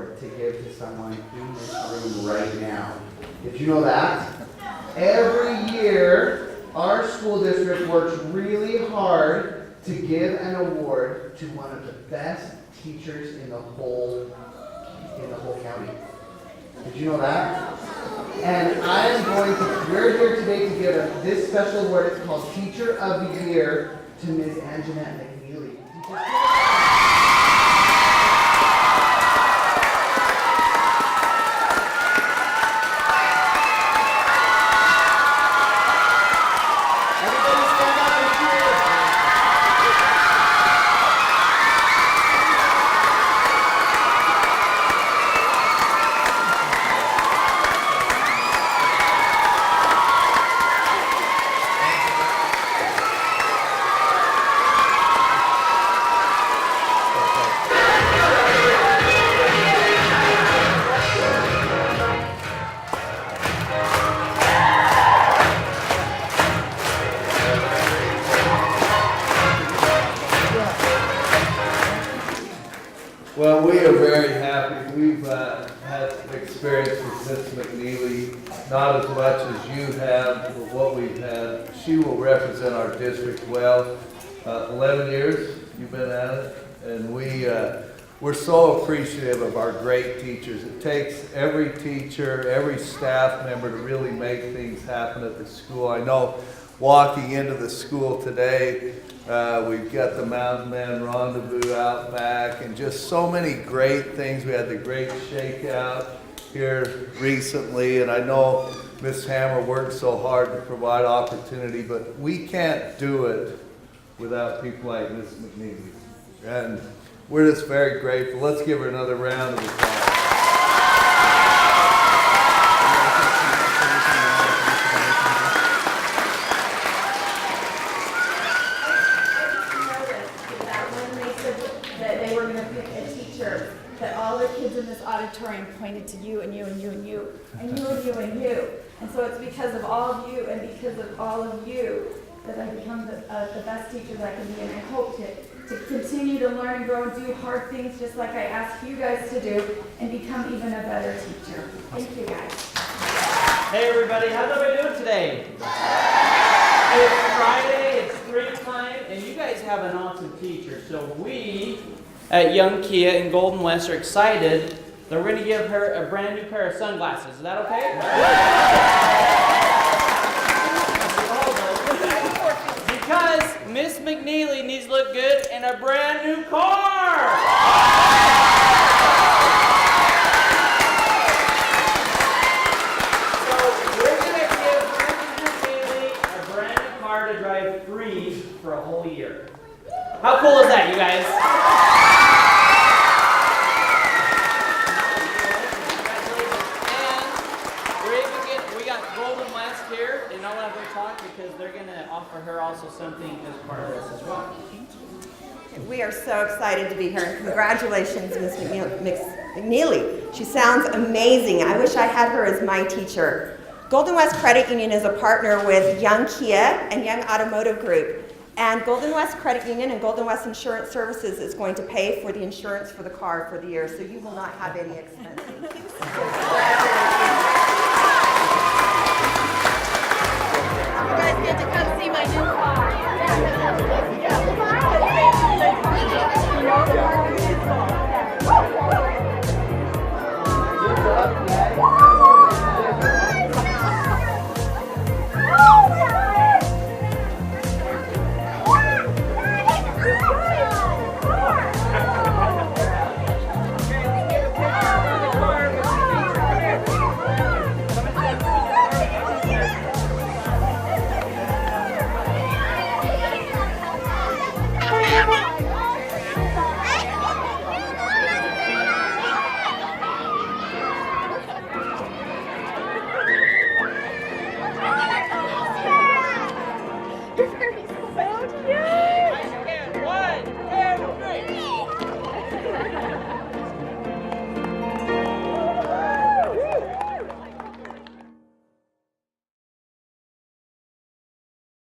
award to give to someone in this room right now. Did you know that? Every year, our school district works really hard to give an award to one of the best teachers in the whole county. Did you know that? And we're here today to give this special award. It's called Teacher of the Year to Ms. Anjanette McNeely. Well, we are very happy. We've had experience with Ms. McNeely, not as much as you have, but what we've had. She will represent our district well. 11 years you've been at it, and we're so appreciative of our great teachers. It takes every teacher, every staff member to really make things happen at the school. I know walking into the school today, we've got the Mountain Man Rendezvous out back and just so many great things. We had the great shakeout here recently, and I know Ms. Hammer worked so hard to provide opportunity, but we can't do it without people like Ms. McNeely. And we're just very grateful. Let's give her another round of applause. That all the kids in this auditorium pointed to you and you and you and you and you and you and you. And so it's because of all of you and because of all of you that I become the best teacher that I can be. And I hope to continue to learn and grow and do hard things just like I ask you guys to do and become even a better teacher. Thank you guys. Hey everybody, how's everybody doing today? It's Friday, it's spring time, and you guys have an awesome teacher. So we at Young Kia in Golden West are excited that we're going to give her a brand new pair of sunglasses. Is that okay? Because Miss McNeely needs to look good in a brand new car. So we're going to give Miss McNeely a brand new car to drive free for a whole year. How cool is that, you guys? Because they're going to offer her also something as part of this as well. We are so excited to be here, and congratulations, Ms. McNeely. She sounds amazing. I wish I had her as my teacher. Golden West Credit Union is a partner with Young Kia and Young Automotive Group. And Golden West Credit Union and Golden West Insurance Services is going to pay for the insurance for the car for the year, so you will not have any expenses.